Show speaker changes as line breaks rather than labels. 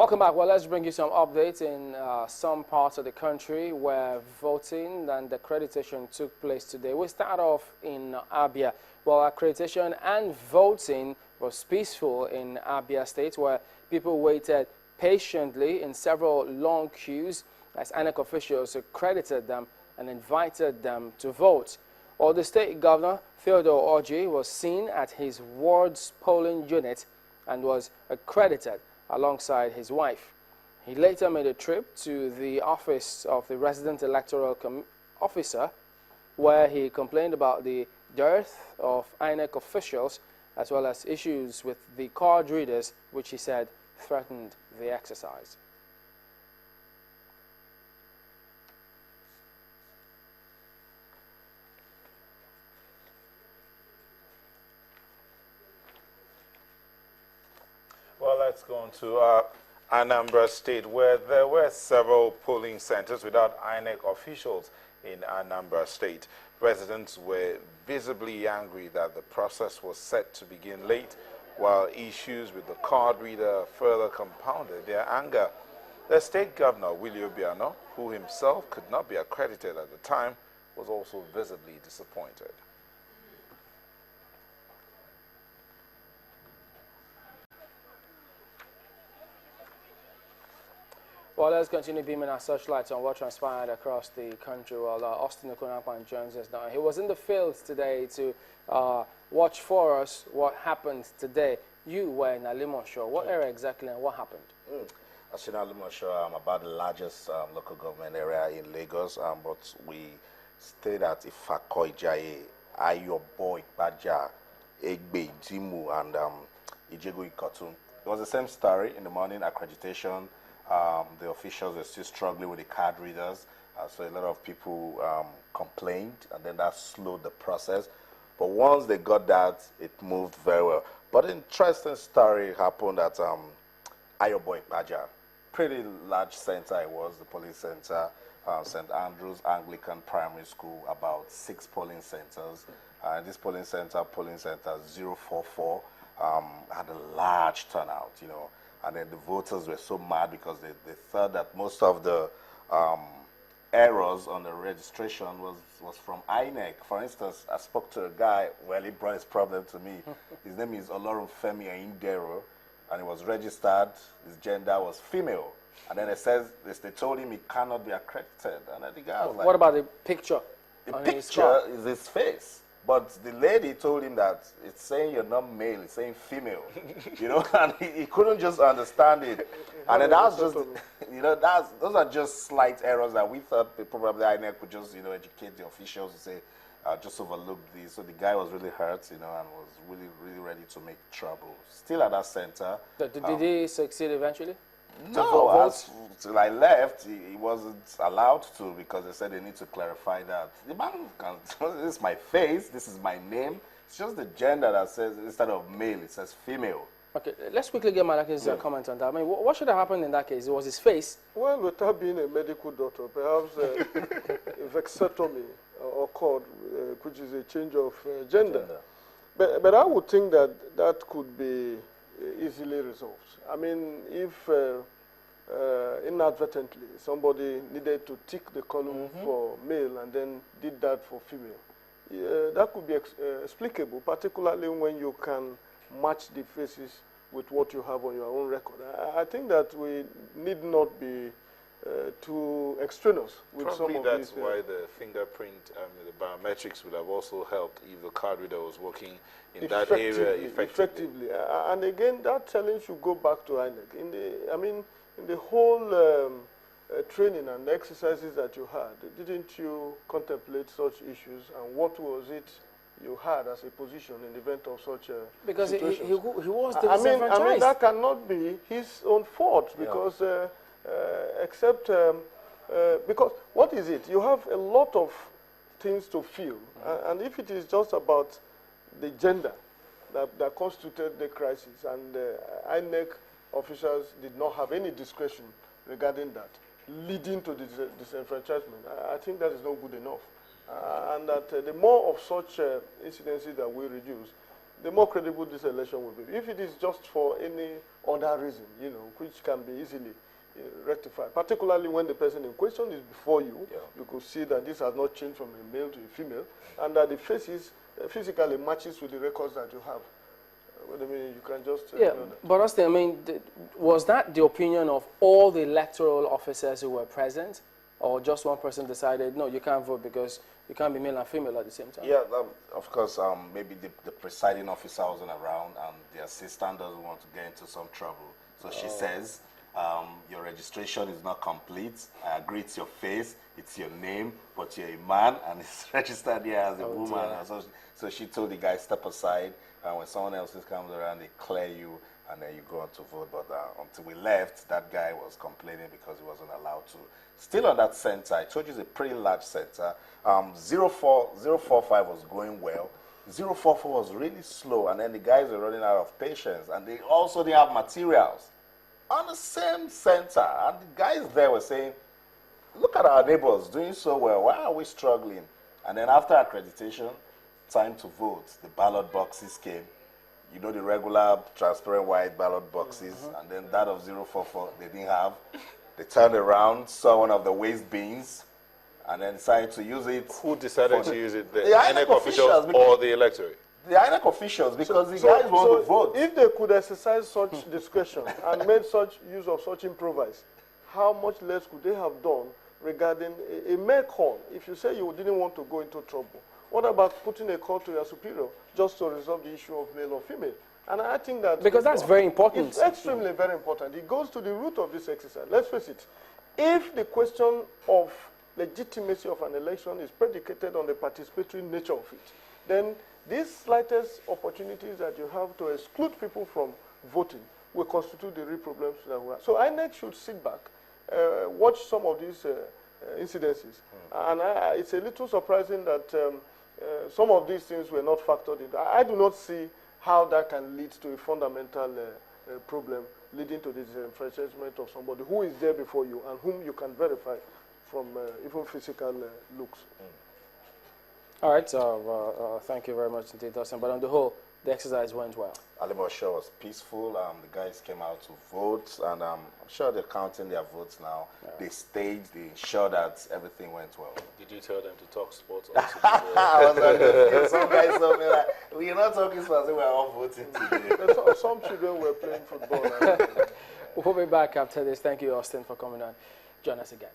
Welcome back. Well, let's bring you some updates in some parts of the country where voting and accreditation took place today. We start off in Abia. Well, accreditation and voting was peaceful in Abia State, where people waited patiently in several long queues as INEC officials accredited them and invited them to vote. Well, the state governor, Theodore Orji, was seen at his ward's polling unit and was accredited alongside his wife. He later made a trip to the office of the resident electoral officer, where he complained about the dearth of INEC officials as well as issues with the card readers, which he said threatened the exercise.
Well, let's go on to Anambra State, where there were several polling centers without INEC officials in Anambra State. Residents were visibly angry that the process was set to begin late, while issues with the card reader further compounded their anger. The state governor, Willie Obiano, who himself could not be accredited at the time, was also visibly disappointed.
Well, let's continue beaming our searchlights on what transpired across the country. Well, Austin Okonapan joins us now. He was in the fields today to watch for us what happened today. You were in Alimosho. What area exactly and what happened?
As in Alimosho, I'm about the largest local government area in Lagos, but we stayed at Ifakoijaye, Ayobo, Ikpaja, Egbe, Jimu, and Ijego Ikotun. It was the same story in the morning, accreditation. The officials were still struggling with the card readers, so a lot of people complained, and then that slowed the process. But once they got that, it moved very well. But an interesting story happened at Ayobo Ikpaja. Pretty large center it was, the polling center, St. Andrew's Anglican Primary School, about 6 polling centers. This polling center 044, had a large turnout, you know. And then the voters were so mad because they thought that most of the errors on the registration was from INEC. For instance, I spoke to a guy, well, he brought his problem to me. His name is Olorunfemi Ayindero, and he was registered, his gender was female. And then they told him he cannot be accredited. And then the guy was like...
What about the picture?
The picture is his face. But the lady told him that it's saying you're not male, it's saying female, you know, and he couldn't just understand it. And then that's just, you know, those are just slight errors that we thought probably INEC would just, you know, educate the officials to say, just overlook these. So the guy was really hurt, you know, and was really, really ready to make trouble. Still at that center.
Did he succeed eventually?
No, till I left, he wasn't allowed to because they said they need to clarify that. The man can, this is my face, this is my name. It's just the gender that says, instead of male, it says female.
Okay, let's quickly get Malaki's comment on that. I mean, what should have happened in that case? It was his face?
Well, without being a medical doctor, perhaps a vasectomy occurred, which is a change of gender. But I would think that could be easily resolved. I mean, if inadvertently somebody needed to tick the column for male and then did that for female, that could be explicable, particularly when you can match the faces with what you have on your own record. I think that we need not be too extraneous with
Probably
some of
that's
these.
why the fingerprint, the biometrics would have also helped if the card reader was working in that area effectively.
And again, that challenge should go back to INEC. In the whole training and exercises that you had, didn't you contemplate such issues, and what was it you had as a position in the event of such a
Because he was
I mean, that cannot be his own fault, because because what is it? You have a lot of things to feel, and if it is just about the gender that constituted the crisis, and INEC officials did not have any discretion regarding that, leading to the disenfranchisement, I think that is not good enough. And that the more of such incidences that we reduce, the more credible this election will be. If it is just for any other reason, which can be easily rectified, particularly when the person in question is before you, you could see that this has not changed from a male to a female, and that the faces physically matches with the records that you have. What I mean, you can just
but Austin, I mean, was that the opinion of all the electoral officers who were present, or just one person decided, no, you can't vote because you can't be male and female at the same time?
Yeah, of course, maybe the presiding officer wasn't around and the assistant doesn't want to get into some trouble. So she says, your registration is not complete. I agree it's your face, it's your name, but you're a man and it's registered here as a woman. So she told the guy, step aside, and when someone else comes around, they clear you, and then you go on to vote. But until we left, that guy was complaining because he wasn't allowed to. Still on that center, I told you it's a pretty large center. 045 was going well. 044 was really slow, and then the guys were running out of patience, and they also didn't have materials on the same center. And the guys there were saying, look at our neighbors doing so well. Why are we struggling? And then after accreditation, time to vote, the ballot boxes came. You know, the regular transparent white ballot boxes, and then that of 044 they didn't have. They turned around, saw one of the waste bins, and then decided to use it.
Who decided to use it? The
INEC
officials or the electorate?
The INEC officials, because the guys want to vote.
If they could exercise such discretion and made such use of such improvise, how much less could they have done regarding a mere call? If you say you didn't want to go into trouble, what about putting a call to your superior just to resolve the issue of male or female? And I think that...
Because that's very important.
It's extremely very important. It goes to the root of this exercise. Let's face it. If the question of legitimacy of an election is predicated on the participatory nature of it, then these slightest opportunities that you have to exclude people from voting will constitute the real problems that we have. So INEC should sit back, watch some of these incidences. And it's a little surprising that some of these things were not factored in. I do not see how that can lead to a fundamental problem leading to the disenfranchisement of somebody who is there before you and whom you can verify from even physical looks.
All right, so thank you very much indeed, Dustin. But on the whole, the exercise went well.
Alimosho was peaceful. The guys came out to vote, and I'm sure they're counting their votes now. Yeah. They staged, they ensured that everything went well.
Did you tell them to talk sports?
Some guys told me that we're not talking sports, we're all voting today.
Some children were playing football.
We'll be back after this. Thank you, Austin, for coming on. Join us again.